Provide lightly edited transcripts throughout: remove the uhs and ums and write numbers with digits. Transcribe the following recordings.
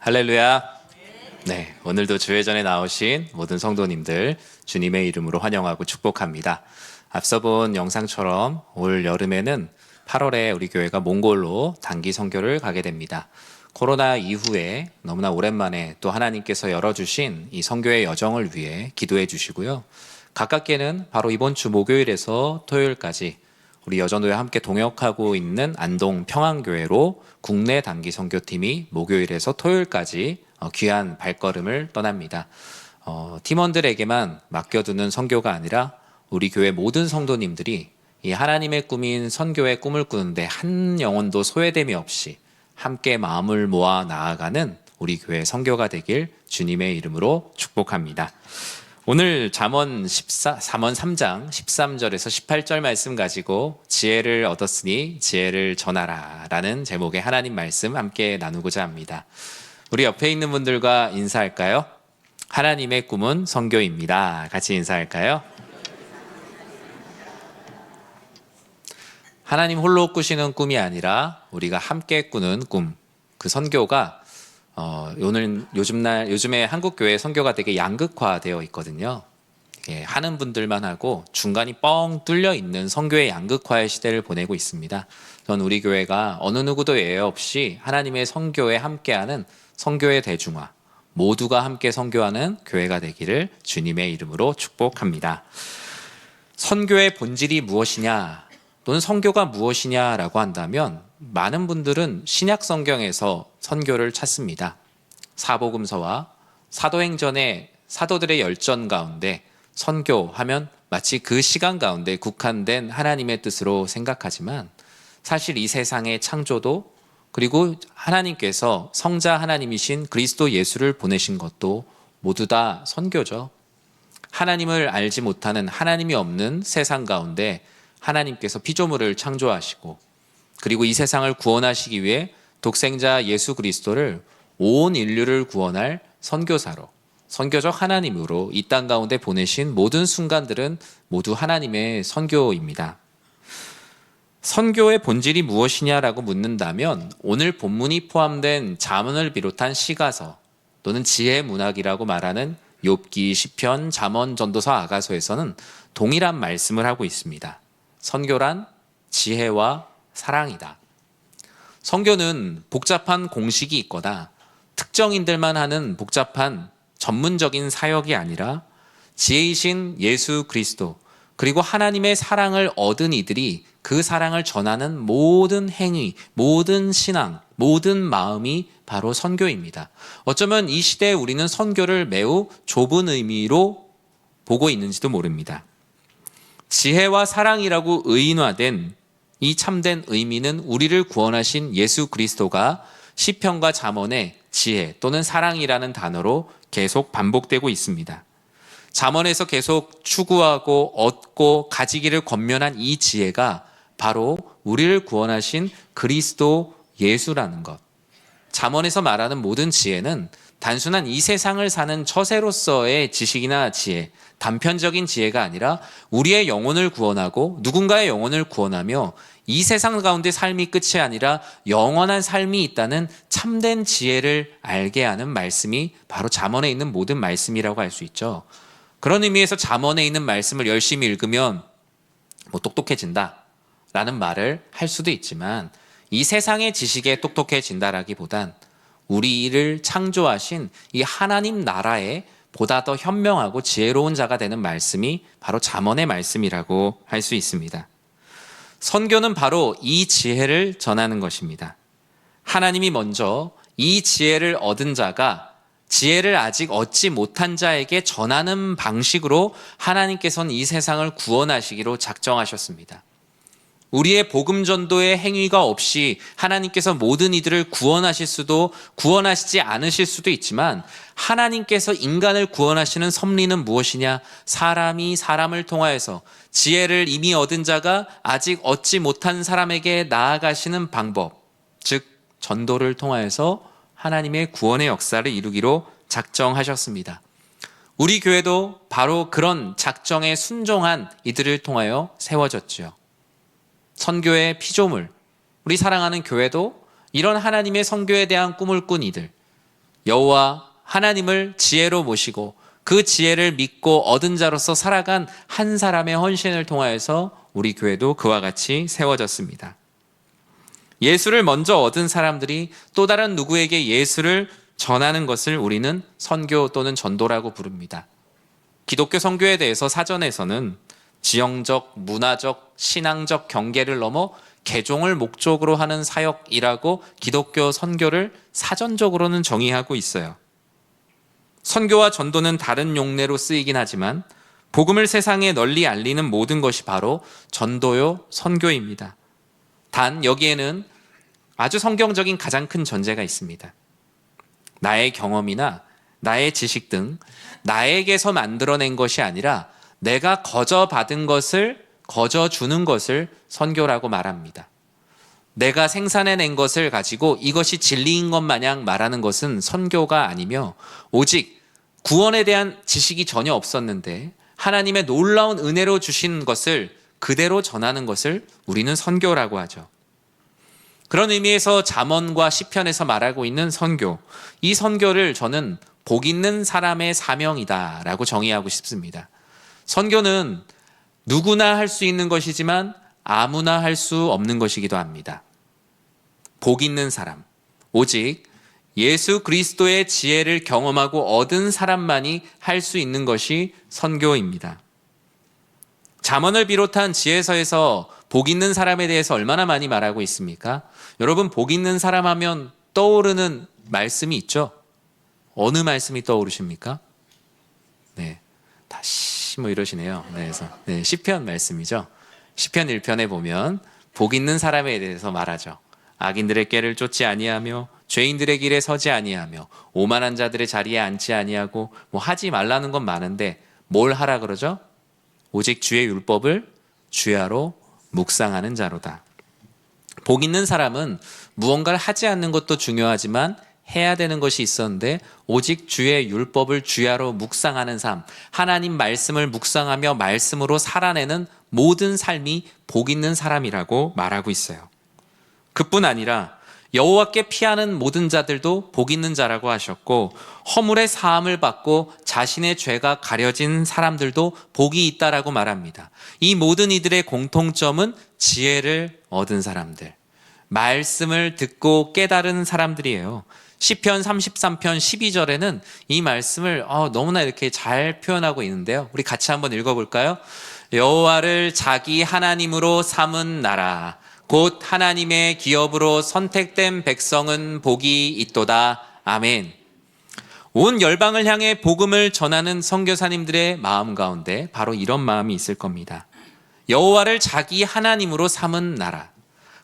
할렐루야. 네, 오늘도 주회전에 나오신 모든 성도님들 주님의 이름으로 환영하고 축복합니다. 앞서 본 영상처럼 올 여름에는 8월에 우리 교회가 몽골로 단기 선교를 가게 됩니다. 코로나 이후에 너무나 오랜만에 또 하나님께서 열어주신 이 선교의 여정을 위해 기도해 주시고요. 가깝게는 바로 이번 주 목요일에서 토요일까지 우리 여전도에 함께 동역하고 있는 안동 평안교회로 국내 단기 선교팀이 목요일에서 토요일까지 귀한 발걸음을 떠납니다. 팀원들에게만 맡겨두는 선교가 아니라 우리 교회 모든 성도님들이 이 하나님의 꿈인 선교의 꿈을 꾸는데 한 영혼도 소외됨이 없이 함께 마음을 모아 나아가는 우리 교회 선교가 되길 주님의 이름으로 축복합니다. 오늘 잠언 3장 13절에서 18절 말씀 가지고 지혜를 얻었으니 지혜를 전하라 라는 제목의 하나님 말씀 함께 나누고자 합니다. 우리 옆에 있는 분들과 인사할까요? 하나님의 꿈은 선교입니다. 같이 인사할까요? 하나님 홀로 꾸시는 꿈이 아니라 우리가 함께 꾸는 꿈, 그 선교가 요즘에 한국 교회 선교가 되게 양극화되어 있거든요. 하는 분들만 하고 중간이 뻥 뚫려 있는 선교의 양극화의 시대를 보내고 있습니다. 전 우리 교회가 어느 누구도 예외 없이 하나님의 선교에 함께하는 선교의 대중화, 모두가 함께 선교하는 교회가 되기를 주님의 이름으로 축복합니다. 선교의 본질이 무엇이냐 또는 선교가 무엇이냐라고 한다면 많은 분들은 신약 성경에서 선교를 찾습니다. 사복음서와 사도행전의 사도들의 열전 가운데 선교하면 마치 그 시간 가운데 국한된 하나님의 뜻으로 생각하지만 사실 이 세상의 창조도 그리고 하나님께서 성자 하나님이신 그리스도 예수를 보내신 것도 모두 다 선교죠. 하나님을 알지 못하는 하나님이 없는 세상 가운데 하나님께서 피조물을 창조하시고 그리고 이 세상을 구원하시기 위해 독생자 예수 그리스도를 온 인류를 구원할 선교사로 선교적 하나님으로 이 땅 가운데 보내신 모든 순간들은 모두 하나님의 선교입니다. 선교의 본질이 무엇이냐라고 묻는다면 오늘 본문이 포함된 잠언을 비롯한 시가서 또는 지혜 문학이라고 말하는 욥기, 시편, 잠언, 전도서, 아가서에서는 동일한 말씀을 하고 있습니다. 선교란 지혜와 사랑이다. 선교는 복잡한 공식이 있거나 특정인들만 하는 복잡한 전문적인 사역이 아니라 지혜이신 예수 그리스도 그리고 하나님의 사랑을 얻은 이들이 그 사랑을 전하는 모든 행위, 모든 신앙, 모든 마음이 바로 선교입니다. 어쩌면 이 시대에 우리는 선교를 매우 좁은 의미로 보고 있는지도 모릅니다. 지혜와 사랑이라고 의인화된 이 참된 의미는 우리를 구원하신 예수 그리스도가 시편과 잠언의 지혜 또는 사랑이라는 단어로 계속 반복되고 있습니다. 잠언에서 계속 추구하고 얻고 가지기를 권면한 이 지혜가 바로 우리를 구원하신 그리스도 예수라는 것. 잠언에서 말하는 모든 지혜는 단순한 이 세상을 사는 처세로서의 지식이나 지혜, 단편적인 지혜가 아니라 우리의 영혼을 구원하고 누군가의 영혼을 구원하며 이 세상 가운데 삶이 끝이 아니라 영원한 삶이 있다는 참된 지혜를 알게 하는 말씀이 바로 잠언에 있는 모든 말씀이라고 할 수 있죠. 그런 의미에서 잠언에 있는 말씀을 열심히 읽으면 똑똑해진다 라는 말을 할 수도 있지만 이 세상의 지식에 똑똑해진다라기보단 우리를 창조하신 이 하나님 나라에 보다 더 현명하고 지혜로운 자가 되는 말씀이 바로 잠언의 말씀이라고 할 수 있습니다. 선교는 바로 이 지혜를 전하는 것입니다. 하나님이 먼저 이 지혜를 얻은 자가 지혜를 아직 얻지 못한 자에게 전하는 방식으로 하나님께서는 이 세상을 구원하시기로 작정하셨습니다. 우리의 복음 전도의 행위가 없이 하나님께서 모든 이들을 구원하실 수도 구원하시지 않으실 수도 있지만 하나님께서 인간을 구원하시는 섭리는 무엇이냐? 사람이 사람을 통하여서 지혜를 이미 얻은 자가 아직 얻지 못한 사람에게 나아가시는 방법, 즉 전도를 통하여서 하나님의 구원의 역사를 이루기로 작정하셨습니다. 우리 교회도 바로 그런 작정에 순종한 이들을 통하여 세워졌지요. 선교의 피조물, 우리 사랑하는 교회도 이런 하나님의 선교에 대한 꿈을 꾼 이들, 여호와 하나님을 지혜로 모시고 그 지혜를 믿고 얻은 자로서 살아간 한 사람의 헌신을 통하여서 우리 교회도 그와 같이 세워졌습니다. 예수를 먼저 얻은 사람들이 또 다른 누구에게 예수를 전하는 것을 우리는 선교 또는 전도라고 부릅니다. 기독교 선교에 대해서 사전에서는 지형적, 문화적, 신앙적 경계를 넘어 개종을 목적으로 하는 사역이라고 기독교 선교를 사전적으로는 정의하고 있어요. 선교와 전도는 다른 용례로 쓰이긴 하지만 복음을 세상에 널리 알리는 모든 것이 바로 전도요 선교입니다. 단 여기에는 아주 성경적인 가장 큰 전제가 있습니다. 나의 경험이나 나의 지식 등 나에게서 만들어낸 것이 아니라 내가 거저받은 것을 거저주는 것을 선교라고 말합니다. 내가 생산해낸 것을 가지고 이것이 진리인 것 마냥 말하는 것은 선교가 아니며 오직 구원에 대한 지식이 전혀 없었는데 하나님의 놀라운 은혜로 주신 것을 그대로 전하는 것을 우리는 선교라고 하죠. 그런 의미에서 잠언과 시편에서 말하고 있는 선교, 이 선교를 저는 복 있는 사람의 사명이다라고 정의하고 싶습니다. 선교는 누구나 할 수 있는 것이지만 아무나 할 수 없는 것이기도 합니다. 복 있는 사람, 오직 예수 그리스도의 지혜를 경험하고 얻은 사람만이 할 수 있는 것이 선교입니다. 잠언을 비롯한 지혜서에서 복 있는 사람에 대해서 얼마나 많이 말하고 있습니까? 여러분, 복 있는 사람 하면 떠오르는 말씀이 있죠? 어느 말씀이 떠오르십니까? 네, 다시 이러시네요. 그래서 시편 말씀이죠. 시편 1편에 보면 복 있는 사람에 대해서 말하죠. 악인들의 꾀를 쫓지 아니하며 죄인들의 길에 서지 아니하며 오만한 자들의 자리에 앉지 아니하고 하지 말라는 건 많은데 뭘 하라 그러죠? 오직 주의 율법을 주야로 묵상하는 자로다. 복 있는 사람은 무언가를 하지 않는 것도 중요하지만 해야 되는 것이 있었는데 오직 주의 율법을 주야로 묵상하는 삶, 하나님 말씀을 묵상하며 말씀으로 살아내는 모든 삶이 복 있는 사람이라고 말하고 있어요. 그뿐 아니라 여호와께 피하는 모든 자들도 복 있는 자라고 하셨고 허물의 사함을 받고 자신의 죄가 가려진 사람들도 복이 있다라고 말합니다. 이 모든 이들의 공통점은 지혜를 얻은 사람들, 말씀을 듣고 깨달은 사람들이에요. 시편 33편 12절에는 이 말씀을 너무나 이렇게 잘 표현하고 있는데요. 우리 같이 한번 읽어볼까요? 여호와를 자기 하나님으로 삼은 나라 곧 하나님의 기업으로 선택된 백성은 복이 있도다. 아멘. 온 열방을 향해 복음을 전하는 선교사님들의 마음 가운데 바로 이런 마음이 있을 겁니다. 여호와를 자기 하나님으로 삼은 나라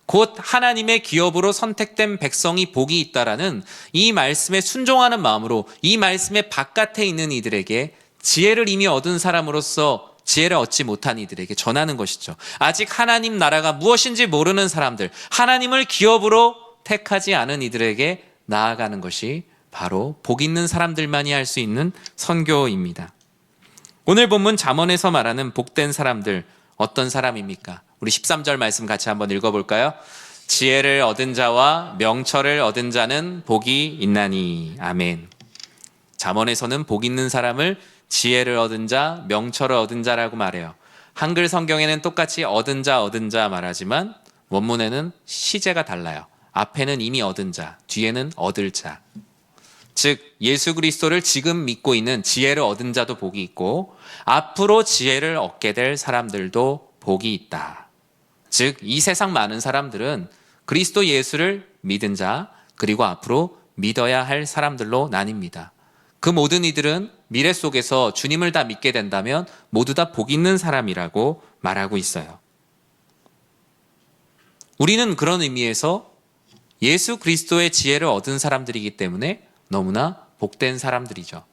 곧 하나님의 기업으로 선택된 백성이 복이 있다라는 이 말씀에 순종하는 마음으로 이 말씀의 바깥에 있는 이들에게 지혜를 이미 얻은 사람으로서 지혜를 얻지 못한 이들에게 전하는 것이죠. 아직 하나님 나라가 무엇인지 모르는 사람들, 하나님을 기업으로 택하지 않은 이들에게 나아가는 것이 바로 복 있는 사람들만이 할 수 있는 선교입니다. 오늘 본문 잠언에서 말하는 복된 사람들 어떤 사람입니까? 우리 13절 말씀 같이 한번 읽어볼까요? 지혜를 얻은 자와 명철을 얻은 자는 복이 있나니. 아멘. 잠언에서는 복 있는 사람을 지혜를 얻은 자, 명철을 얻은 자라고 말해요. 한글 성경에는 똑같이 얻은 자 말하지만 원문에는 시제가 달라요. 앞에는 이미 얻은 자, 뒤에는 얻을 자. 즉 예수 그리스도를 지금 믿고 있는 지혜를 얻은 자도 복이 있고 앞으로 지혜를 얻게 될 사람들도 복이 있다. 즉 이 세상 많은 사람들은 그리스도 예수를 믿은 자 그리고 앞으로 믿어야 할 사람들로 나뉩니다. 그 모든 이들은 미래 속에서 주님을 다 믿게 된다면 모두 다 복 있는 사람이라고 말하고 있어요. 우리는 그런 의미에서 예수 그리스도의 지혜를 얻은 사람들이기 때문에 너무나 복된 사람들이죠.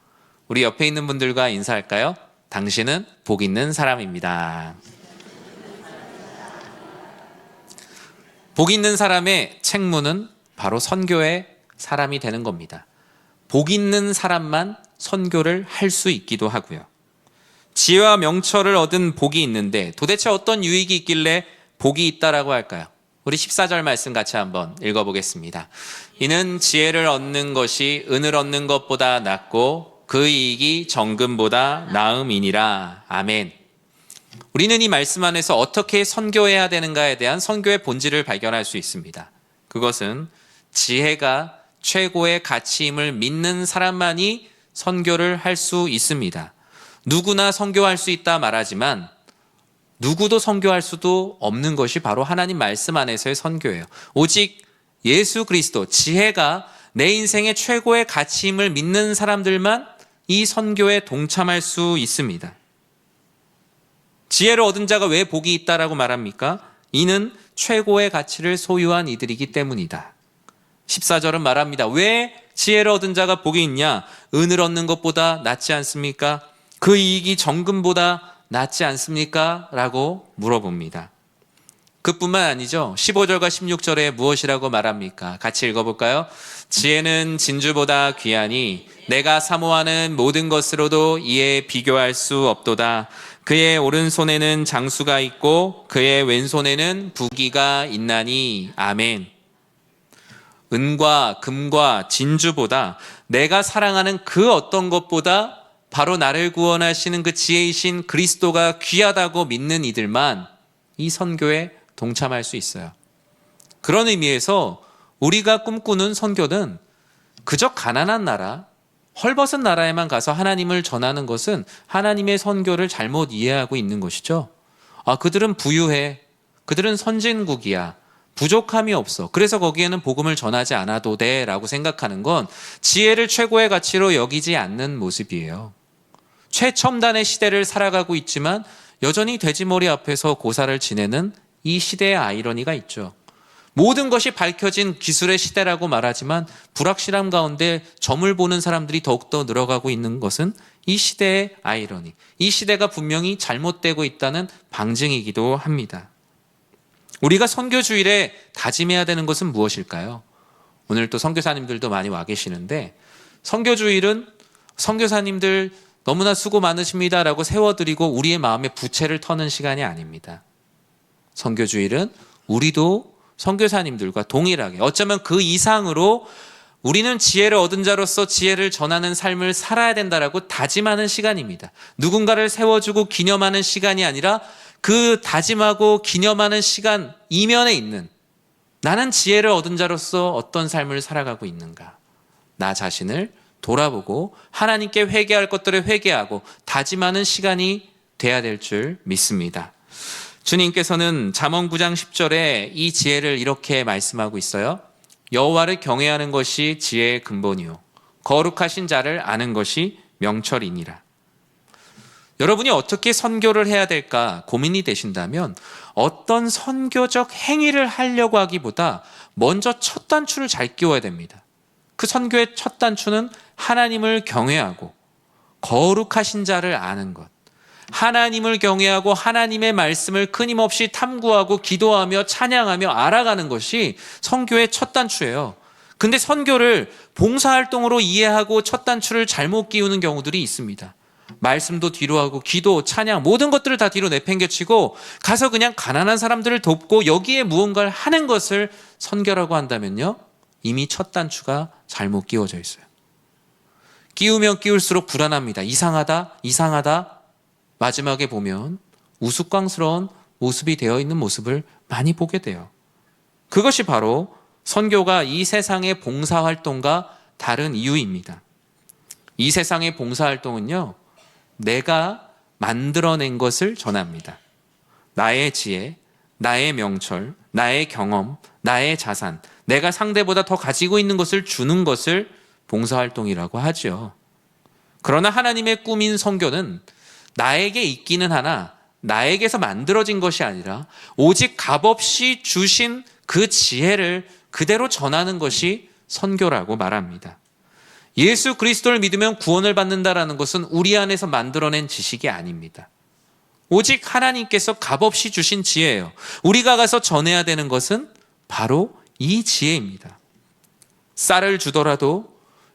우리 옆에 있는 분들과 인사할까요? 당신은 복 있는 사람입니다. 복 있는 사람의 책무는 바로 선교의 사람이 되는 겁니다. 복 있는 사람만 선교를 할 수 있기도 하고요. 지혜와 명철을 얻은 복이 있는데 도대체 어떤 유익이 있길래 복이 있다라고 할까요? 우리 14절 말씀 같이 한번 읽어보겠습니다. 이는 지혜를 얻는 것이 은을 얻는 것보다 낫고 그 이익이 정금보다 나음이니라. 아멘. 우리는 이 말씀 안에서 어떻게 선교해야 되는가에 대한 선교의 본질을 발견할 수 있습니다. 그것은 지혜가 최고의 가치임을 믿는 사람만이 선교를 할 수 있습니다. 누구나 선교할 수 있다 말하지만 누구도 선교할 수도 없는 것이 바로 하나님 말씀 안에서의 선교예요. 오직 예수 그리스도, 지혜가 내 인생의 최고의 가치임을 믿는 사람들만 이 선교에 동참할 수 있습니다. 지혜를 얻은 자가 왜 복이 있다라고 말합니까? 이는 최고의 가치를 소유한 이들이기 때문이다. 14절은 말합니다. 왜 지혜를 얻은 자가 복이 있냐? 은을 얻는 것보다 낫지 않습니까? 그 이익이 정금보다 낫지 않습니까? 라고 물어봅니다. 그뿐만 아니죠. 15절과 16절에 무엇이라고 말합니까? 같이 읽어볼까요? 지혜는 진주보다 귀하니 내가 사모하는 모든 것으로도 이에 비교할 수 없도다. 그의 오른손에는 장수가 있고 그의 왼손에는 부귀가 있나니. 아멘. 은과 금과 진주보다 내가 사랑하는 그 어떤 것보다 바로 나를 구원하시는 그 지혜이신 그리스도가 귀하다고 믿는 이들만 이 선교에 동참할 수 있어요. 그런 의미에서 우리가 꿈꾸는 선교는 그저 가난한 나라, 헐벗은 나라에만 가서 하나님을 전하는 것은 하나님의 선교를 잘못 이해하고 있는 것이죠. 그들은 부유해. 그들은 선진국이야. 부족함이 없어. 그래서 거기에는 복음을 전하지 않아도 돼 라고 생각하는 건 지혜를 최고의 가치로 여기지 않는 모습이에요. 최첨단의 시대를 살아가고 있지만 여전히 돼지머리 앞에서 고사를 지내는 이 시대의 아이러니가 있죠. 모든 것이 밝혀진 기술의 시대라고 말하지만 불확실함 가운데 점을 보는 사람들이 더욱더 늘어가고 있는 것은 이 시대의 아이러니, 이 시대가 분명히 잘못되고 있다는 방증이기도 합니다. 우리가 선교주일에 다짐해야 되는 것은 무엇일까요? 오늘 또 선교사님들도 많이 와 계시는데, 선교주일은 선교사님들 너무나 수고 많으십니다라고 세워드리고 우리의 마음에 부채를 터는 시간이 아닙니다. 선교주일은 우리도 선교사님들과 동일하게, 어쩌면 그 이상으로 우리는 지혜를 얻은 자로서 지혜를 전하는 삶을 살아야 된다라고 다짐하는 시간입니다. 누군가를 세워주고 기념하는 시간이 아니라 그 다짐하고 기념하는 시간 이면에 있는, 나는 지혜를 얻은 자로서 어떤 삶을 살아가고 있는가, 나 자신을 돌아보고 하나님께 회개할 것들을 회개하고 다짐하는 시간이 돼야 될 줄 믿습니다. 주님께서는 잠언 9장 10절에 이 지혜를 이렇게 말씀하고 있어요. 여호와를 경외하는 것이 지혜의 근본이요 거룩하신 자를 아는 것이 명철이니라. 여러분이 어떻게 선교를 해야 될까 고민이 되신다면 어떤 선교적 행위를 하려고 하기보다 먼저 첫 단추를 잘 끼워야 됩니다. 그 선교의 첫 단추는 하나님을 경외하고 거룩하신 자를 아는 것. 하나님을 경외하고 하나님의 말씀을 끊임없이 탐구하고 기도하며 찬양하며 알아가는 것이 선교의 첫 단추예요. 근데 선교를 봉사활동으로 이해하고 첫 단추를 잘못 끼우는 경우들이 있습니다. 말씀도 뒤로 하고 기도, 찬양 모든 것들을 다 뒤로 내팽개치고 가서 그냥 가난한 사람들을 돕고 여기에 무언가를 하는 것을 선교라고 한다면요, 이미 첫 단추가 잘못 끼워져 있어요. 끼우면 끼울수록 불안합니다. 이상하다. 마지막에 보면 우스꽝스러운 모습이 되어 있는 모습을 많이 보게 돼요. 그것이 바로 선교가 이 세상의 봉사활동과 다른 이유입니다. 이 세상의 봉사활동은요, 내가 만들어낸 것을 전합니다. 나의 지혜, 나의 명철, 나의 경험, 나의 자산, 내가 상대보다 더 가지고 있는 것을 주는 것을 봉사활동이라고 하죠. 그러나 하나님의 꿈인 선교는 나에게 있기는 하나 나에게서 만들어진 것이 아니라 오직 값없이 주신 그 지혜를 그대로 전하는 것이 선교라고 말합니다. 예수 그리스도를 믿으면 구원을 받는다라는 것은 우리 안에서 만들어낸 지식이 아닙니다. 오직 하나님께서 값없이 주신 지혜예요. 우리가 가서 전해야 되는 것은 바로 이 지혜입니다. 쌀을 주더라도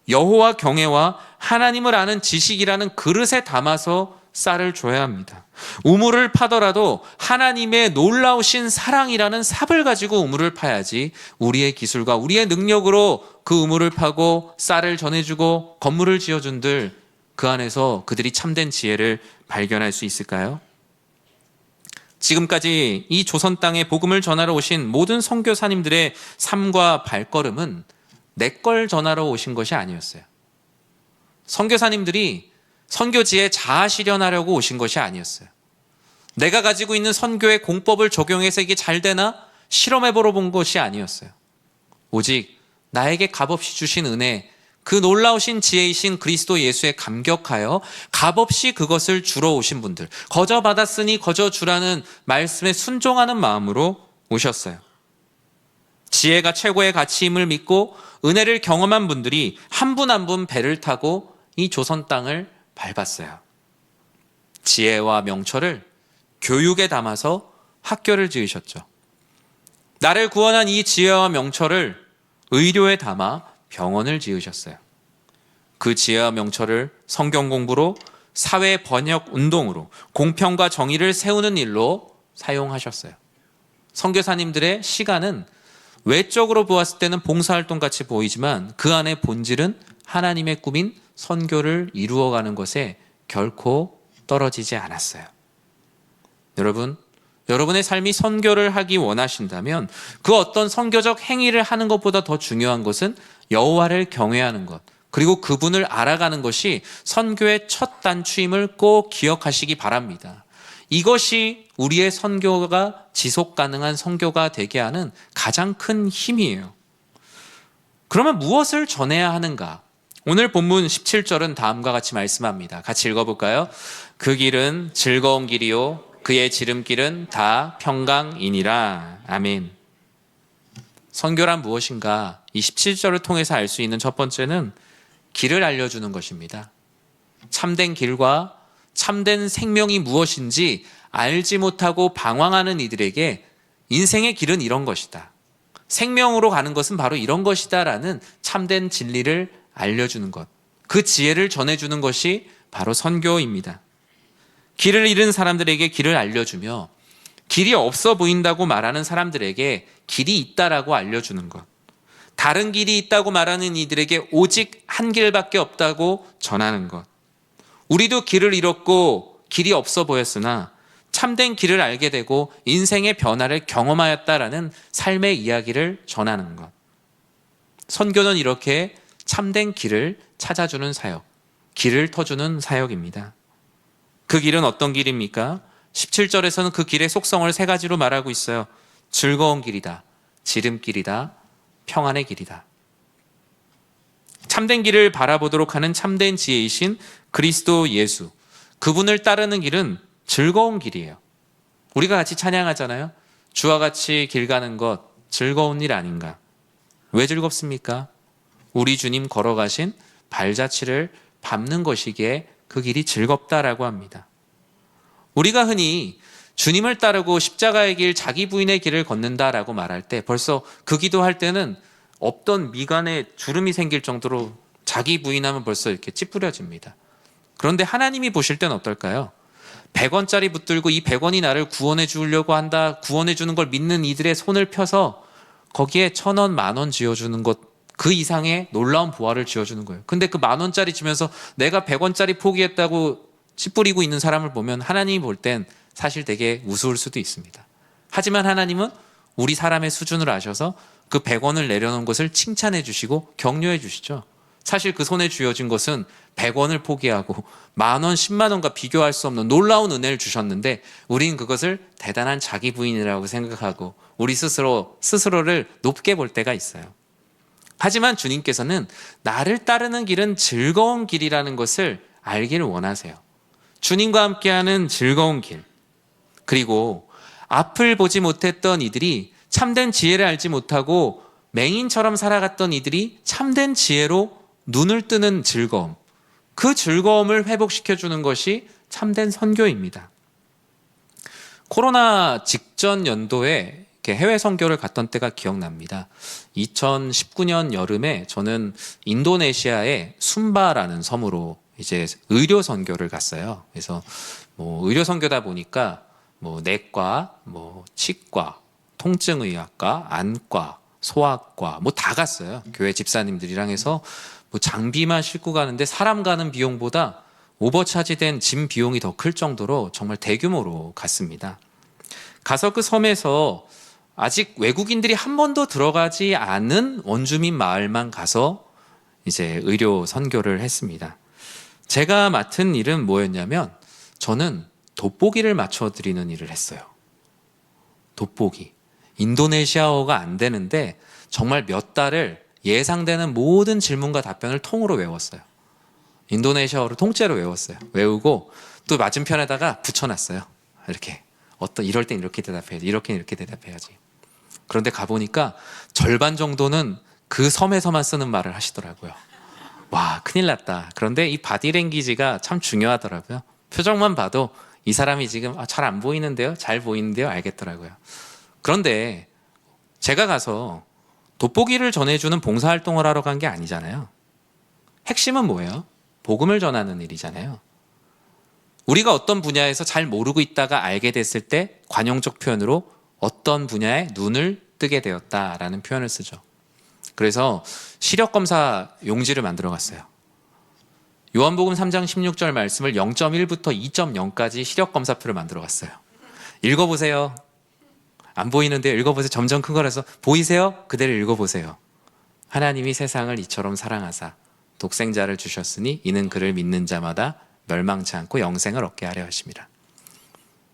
여호와 경외와 하나님을 아는 지식이라는 그릇에 담아서 쌀을 줘야 합니다. 우물을 파더라도 하나님의 놀라우신 사랑이라는 삽을 가지고 우물을 파야지 우리의 기술과 우리의 능력으로 그 우물을 파고 쌀을 전해주고 건물을 지어준들 그 안에서 그들이 참된 지혜를 발견할 수 있을까요? 지금까지 이 조선 땅에 복음을 전하러 오신 모든 선교사님들의 삶과 발걸음은 내 걸 전하러 오신 것이 아니었어요. 선교사님들이 선교지에 자아 실현하려고 오신 것이 아니었어요. 내가 가지고 있는 선교의 공법을 적용해서 이게 잘 되나 실험해보러 본 것이 아니었어요. 오직 나에게 값없이 주신 은혜, 그 놀라우신 지혜이신 그리스도 예수에 감격하여 값없이 그것을 주러 오신 분들, 거저 받았으니 거저 주라는 말씀에 순종하는 마음으로 오셨어요. 지혜가 최고의 가치임을 믿고 은혜를 경험한 분들이 한 분 한 분 배를 타고 이 조선 땅을 밟았어요. 지혜와 명철을 교육에 담아서 학교를 지으셨죠. 나를 구원한 이 지혜와 명철을 의료에 담아 병원을 지으셨어요. 그 지혜와 명철을 성경 공부로, 사회 번역 운동으로, 공평과 정의를 세우는 일로 사용하셨어요. 선교사님들의 시간은 외적으로 보았을 때는 봉사활동 같이 보이지만 그 안의 본질은 하나님의 꿈인 선교를 이루어가는 것에 결코 떨어지지 않았어요. 여러분, 여러분의 삶이 선교를 하기 원하신다면 그 어떤 선교적 행위를 하는 것보다 더 중요한 것은 여호와를 경외하는 것, 그리고 그분을 알아가는 것이 선교의 첫 단추임을 꼭 기억하시기 바랍니다. 이것이 우리의 선교가 지속 가능한 선교가 되게 하는 가장 큰 힘이에요. 그러면 무엇을 전해야 하는가? 오늘 본문 17절은 다음과 같이 말씀합니다. 같이 읽어볼까요? 그 길은 즐거운 길이요 그의 지름길은 다 평강이니라. 아멘. 선교란 무엇인가? 이 17절을 통해서 알 수 있는 첫 번째는 길을 알려주는 것입니다. 참된 길과 참된 생명이 무엇인지 알지 못하고 방황하는 이들에게 인생의 길은 이런 것이다, 생명으로 가는 것은 바로 이런 것이다 라는 참된 진리를 알려주는 것, 그 지혜를 전해주는 것이 바로 선교입니다. 길을 잃은 사람들에게 길을 알려주며 길이 없어 보인다고 말하는 사람들에게 길이 있다라고 알려주는 것, 다른 길이 있다고 말하는 이들에게 오직 한 길밖에 없다고 전하는 것. 우리도 길을 잃었고 길이 없어 보였으나 참된 길을 알게 되고 인생의 변화를 경험하였다라는 삶의 이야기를 전하는 것. 선교는 이렇게 참된 길을 찾아주는 사역, 길을 터주는 사역입니다. 그 길은 어떤 길입니까? 17절에서는 그 길의 속성을 세 가지로 말하고 있어요. 즐거운 길이다, 지름길이다, 평안의 길이다. 참된 길을 바라보도록 하는 참된 지혜이신 그리스도 예수, 그분을 따르는 길은 즐거운 길이에요. 우리가 같이 찬양하잖아요. 주와 같이 길 가는 것 즐거운 일 아닌가? 왜 즐겁습니까? 우리 주님 걸어가신 발자취를 밟는 것이기에 그 길이 즐겁다라고 합니다. 우리가 흔히 주님을 따르고 십자가의 길, 자기 부인의 길을 걷는다라고 말할 때 벌써 그 기도할 때는 없던 미간에 주름이 생길 정도로 자기 부인하면 벌써 이렇게 찌푸려집니다. 그런데 하나님이 보실 때는 어떨까요? 100원짜리 붙들고 이 100원이 나를 구원해 주려고 한다, 구원해 주는 걸 믿는 이들의 손을 펴서 거기에 1,000원, 10,000원 지어주는 것, 그 이상의 놀라운 보화를 지어주는 거예요. 근데 그 10,000원짜리 주면서 내가 100원짜리 포기했다고 찌푸리고 있는 사람을 보면 하나님이 볼 땐 사실 되게 우스울 수도 있습니다. 하지만 하나님은 우리 사람의 수준을 아셔서 그 100원을 내려놓은 것을 칭찬해 주시고 격려해 주시죠. 사실 그 손에 쥐어진 것은 100원을 포기하고 10,000원, 100,000원과 비교할 수 없는 놀라운 은혜를 주셨는데 우린 그것을 대단한 자기 부인이라고 생각하고 우리 스스로를 높게 볼 때가 있어요. 하지만 주님께서는 나를 따르는 길은 즐거운 길이라는 것을 알기를 원하세요. 주님과 함께하는 즐거운 길, 그리고 앞을 보지 못했던 이들이 참된 지혜를 알지 못하고 맹인처럼 살아갔던 이들이 참된 지혜로 눈을 뜨는 즐거움, 그 즐거움을 회복시켜주는 것이 참된 선교입니다. 코로나 직전 연도에 해외 선교를 갔던 때가 기억납니다. 2019년 여름에 저는 인도네시아의 순바라는 섬으로 이제 의료 선교를 갔어요. 그래서 뭐 의료 선교다 보니까 뭐 내과, 뭐 치과, 통증의학과, 안과, 소아과 뭐 다 갔어요. 교회 집사님들이랑 해서 뭐 장비만 싣고 가는데 사람 가는 비용보다 오버차지된 짐 비용이 더 클 정도로 정말 대규모로 갔습니다. 가서 그 섬에서 아직 외국인들이 한 번도 들어가지 않은 원주민 마을만 가서 이제 의료 선교를 했습니다. 제가 맡은 일은 뭐였냐면 저는 돋보기를 맞춰드리는 일을 했어요. 돋보기. 인도네시아어가 안 되는데 정말 몇 달을 예상되는 모든 질문과 답변을 통으로 외웠어요. 인도네시아어를 통째로 외웠어요. 외우고 또 맞은편에다가 붙여놨어요. 이렇게. 이럴 땐 이렇게 대답해야지. 이렇게 대답해야지. 그런데 가보니까 절반 정도는 그 섬에서만 쓰는 말을 하시더라고요. 와, 큰일 났다. 그런데 이 바디랭귀지가 참 중요하더라고요. 표정만 봐도 이 사람이 지금 잘 안 보이는데요? 잘 보이는데요? 알겠더라고요. 그런데 제가 가서 돋보기를 전해주는 봉사활동을 하러 간 게 아니잖아요. 핵심은 뭐예요? 복음을 전하는 일이잖아요. 우리가 어떤 분야에서 잘 모르고 있다가 알게 됐을 때 관용적 표현으로 어떤 분야에 눈을 뜨게 되었다라는 표현을 쓰죠. 그래서 시력검사 용지를 만들어 갔어요. 요한복음 3장 16절 말씀을 0.1부터 2.0까지 시력검사표를 만들어 갔어요. 읽어보세요. 안 보이는데요. 읽어보세요. 점점 큰 거라서 보이세요? 그대로 읽어보세요. 하나님이 세상을 이처럼 사랑하사 독생자를 주셨으니 이는 그를 믿는 자마다 멸망치 않고 영생을 얻게 하려 하심이라.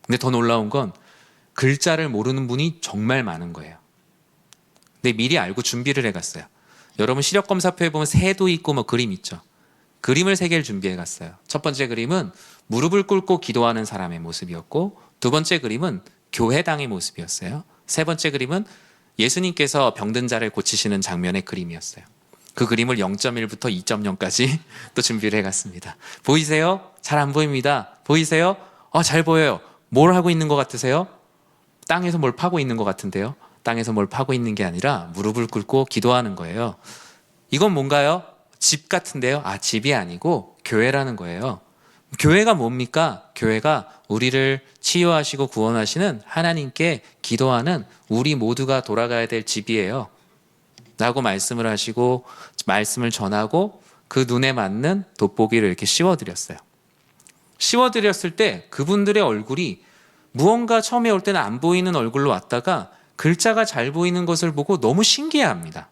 근데 더 놀라운 건 글자를 모르는 분이 정말 많은 거예요. 근데 미리 알고 준비를 해갔어요. 여러분 시력검사표에 보면 새도 있고 뭐 그림 있죠. 그림을 3개를 준비해 갔어요. 첫 번째 그림은 무릎을 꿇고 기도하는 사람의 모습이었고, 두 번째 그림은 교회당의 모습이었어요. 세 번째 그림은 예수님께서 병든 자를 고치시는 장면의 그림이었어요. 그 그림을 0.1부터 2.0까지 또 준비를 해갔습니다. 보이세요? 잘 안 보입니다. 보이세요? 잘 보여요. 뭘 하고 있는 것 같으세요? 땅에서 뭘 파고 있는 것 같은데요. 땅에서 뭘 파고 있는 게 아니라 무릎을 꿇고 기도하는 거예요. 이건 뭔가요? 집 같은데요. 집이 아니고 교회라는 거예요. 교회가 뭡니까? 교회가 우리를 치유하시고 구원하시는 하나님께 기도하는 우리 모두가 돌아가야 될 집이에요 라고 말씀을 하시고 말씀을 전하고 그 눈에 맞는 돋보기를 이렇게 씌워드렸어요. 씌워드렸을 때 그분들의 얼굴이 무언가 처음에 올 때는 안 보이는 얼굴로 왔다가 글자가 잘 보이는 것을 보고 너무 신기해합니다.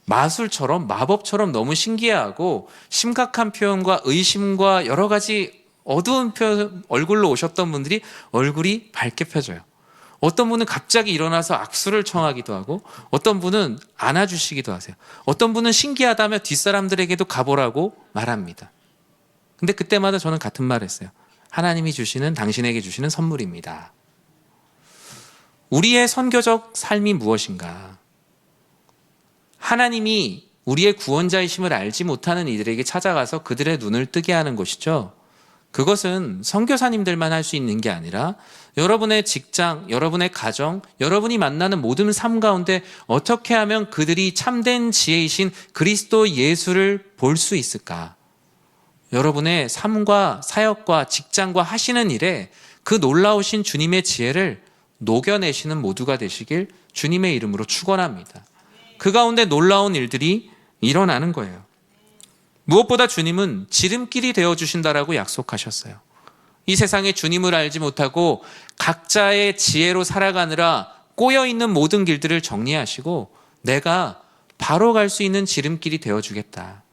마술처럼 마법처럼 너무 신기해하고 심각한 표현과 의심과 여러 가지 어두운 표현, 얼굴로 오셨던 분들이 얼굴이 밝게 펴져요. 어떤 분은 갑자기 일어나서 악수를 청하기도 하고 어떤 분은 안아주시기도 하세요. 어떤 분은 신기하다며 뒷사람들에게도 가보라고 말합니다. 근데 그때마다 저는 같은 말을 했어요. 하나님이 주시는 당신에게 주시는 선물입니다. 우리의 선교적 삶이 무엇인가? 하나님이 우리의 구원자이심을 알지 못하는 이들에게 찾아가서 그들의 눈을 뜨게 하는 것이죠. 그것은 선교사님들만 할 수 있는 게 아니라 여러분의 직장, 여러분의 가정, 여러분이 만나는 모든 삶 가운데 어떻게 하면 그들이 참된 지혜이신 그리스도 예수를 볼 수 있을까? 여러분의 삶과 사역과 직장과 하시는 일에 그 놀라우신 주님의 지혜를 녹여내시는 모두가 되시길 주님의 이름으로 축원합니다. 그 가운데 놀라운 일들이 일어나는 거예요. 무엇보다 주님은 지름길이 되어주신다라고 약속하셨어요. 이 세상에 주님을 알지 못하고 각자의 지혜로 살아가느라 꼬여있는 모든 길들을 정리하시고 내가 바로 갈 수 있는 지름길이 되어주겠다.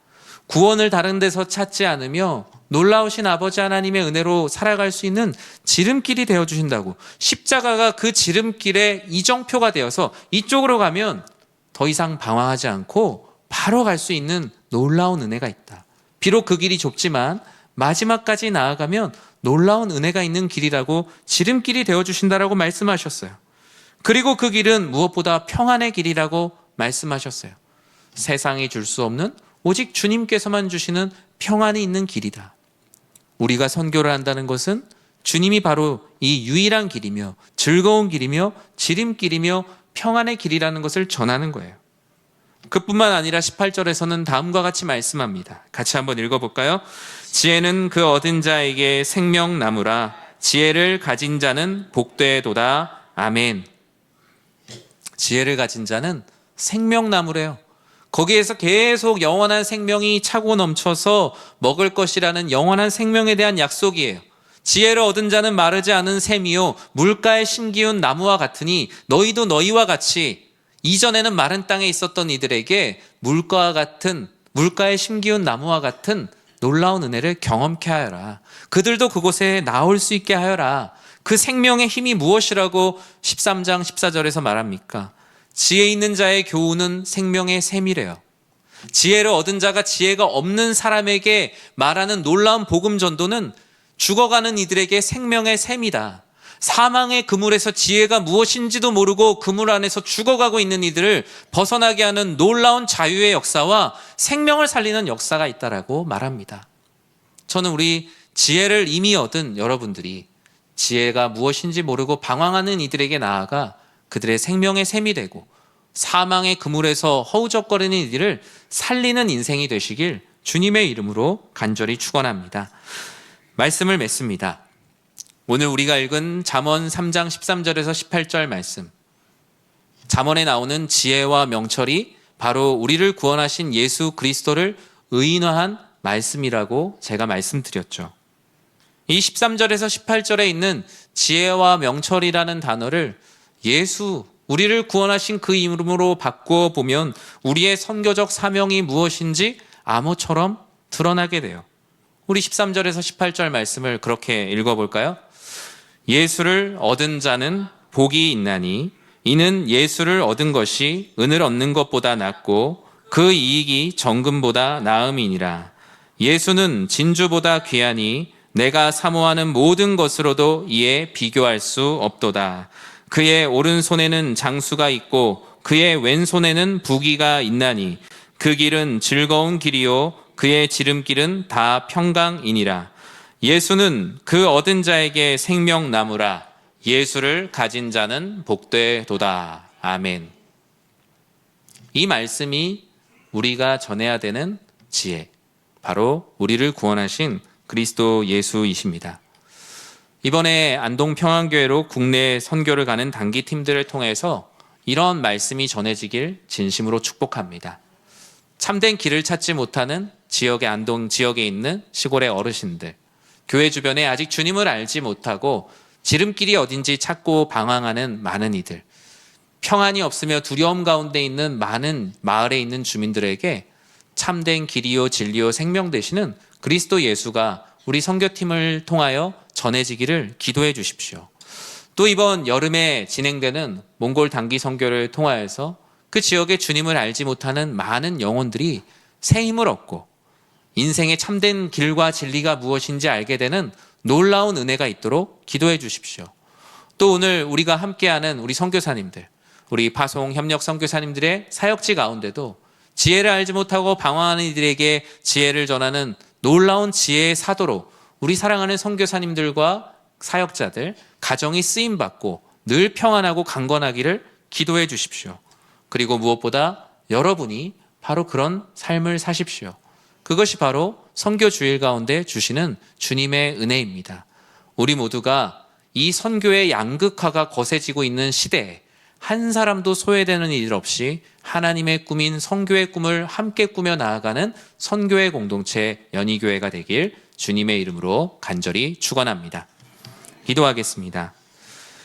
구원을 다른 데서 찾지 않으며 놀라우신 아버지 하나님의 은혜로 살아갈 수 있는 지름길이 되어주신다고. 십자가가 그 지름길의 이정표가 되어서 이쪽으로 가면 더 이상 방황하지 않고 바로 갈 수 있는 놀라운 은혜가 있다. 비록 그 길이 좁지만 마지막까지 나아가면 놀라운 은혜가 있는 길이라고 지름길이 되어주신다라고 말씀하셨어요. 그리고 그 길은 무엇보다 평안의 길이라고 말씀하셨어요. 세상이 줄 수 없는 오직 주님께서만 주시는 평안이 있는 길이다. 우리가 선교를 한다는 것은 주님이 바로 이 유일한 길이며 즐거운 길이며 지름길이며 평안의 길이라는 것을 전하는 거예요. 그뿐만 아니라 18절에서는 다음과 같이 말씀합니다. 같이 한번 읽어볼까요? 지혜는 그 얻은 자에게 생명나무라. 지혜를 가진 자는 복되도다. 아멘. 지혜를 가진 자는 생명나무래요. 거기에서 계속 영원한 생명이 차고 넘쳐서 먹을 것이라는 영원한 생명에 대한 약속이에요. 지혜를 얻은 자는 마르지 않은 샘이요 물가에 심기운 나무와 같으니 너희도 너희와 같이 이전에는 마른 땅에 있었던 이들에게 물가에 심기운 나무와 같은 놀라운 은혜를 경험케 하여라. 그들도 그곳에 나올 수 있게 하여라. 그 생명의 힘이 무엇이라고 13장 14절에서 말합니까? 지혜 있는 자의 교훈은 생명의 샘이래요. 지혜를 얻은 자가 지혜가 없는 사람에게 말하는 놀라운 복음 전도는 죽어가는 이들에게 생명의 샘이다. 사망의 그물에서 지혜가 무엇인지도 모르고 그물 안에서 죽어가고 있는 이들을 벗어나게 하는 놀라운 자유의 역사와 생명을 살리는 역사가 있다라고 말합니다. 저는 우리 지혜를 이미 얻은 여러분들이 지혜가 무엇인지 모르고 방황하는 이들에게 나아가 그들의 생명의 샘이 되고 사망의 그물에서 허우적거리는 이들을 살리는 인생이 되시길 주님의 이름으로 간절히 축원합니다. 말씀을 맺습니다. 오늘 우리가 읽은 잠언 3장 13절에서 18절 말씀, 잠언에 나오는 지혜와 명철이 바로 우리를 구원하신 예수 그리스도를 의인화한 말씀이라고 제가 말씀드렸죠. 이 13절에서 18절에 있는 지혜와 명철이라는 단어를 예수, 우리를 구원하신 그 이름으로 바꾸어 보면 우리의 선교적 사명이 무엇인지 암호처럼 드러나게 돼요. 우리 13절에서 18절 말씀을 그렇게 읽어볼까요? 예수를 얻은 자는 복이 있나니 이는 예수를 얻은 것이 은을 얻는 것보다 낫고 그 이익이 정금보다 나음이니라. 예수는 진주보다 귀하니 내가 사모하는 모든 것으로도 이에 비교할 수 없도다. 그의 오른손에는 장수가 있고 그의 왼손에는 부귀가 있나니 그 길은 즐거운 길이요 그의 지름길은 다 평강이니라. 예수는 그 얻은 자에게 생명나무라. 예수를 가진 자는 복되도다. 아멘. 이 말씀이 우리가 전해야 되는 지혜, 바로 우리를 구원하신 그리스도 예수이십니다. 이번에 안동평안교회로 국내 선교를 가는 단기팀들을 통해서 이런 말씀이 전해지길 진심으로 축복합니다. 참된 길을 찾지 못하는 안동 지역에 있는 시골의 어르신들, 교회 주변에 아직 주님을 알지 못하고 지름길이 어딘지 찾고 방황하는 많은 이들, 평안이 없으며 두려움 가운데 있는 많은 마을에 있는 주민들에게 참된 길이요 진리요 생명 되시는 그리스도 예수가 우리 선교팀을 통하여 전해지기를 기도해 주십시오. 또 이번 여름에 진행되는 몽골 단기 선교를 통하여서 그 지역의 주님을 알지 못하는 많은 영혼들이 새 힘을 얻고 인생의 참된 길과 진리가 무엇인지 알게 되는 놀라운 은혜가 있도록 기도해 주십시오. 또 오늘 우리가 함께하는 우리 선교사님들, 우리 파송 협력 선교사님들의 사역지 가운데도 지혜를 알지 못하고 방황하는 이들에게 지혜를 전하는 놀라운 지혜의 사도로 우리 사랑하는 선교사님들과 사역자들, 가정이 쓰임받고 늘 평안하고 강건하기를 기도해 주십시오. 그리고 무엇보다 여러분이 바로 그런 삶을 사십시오. 그것이 바로 선교 주일 가운데 주시는 주님의 은혜입니다. 우리 모두가 이 선교의 양극화가 거세지고 있는 시대에 한 사람도 소외되는 일 없이 하나님의 꿈인 선교의 꿈을 함께 꾸며 나아가는 선교의 공동체 연희교회가 되길 주님의 이름으로 간절히 축원합니다. 기도하겠습니다.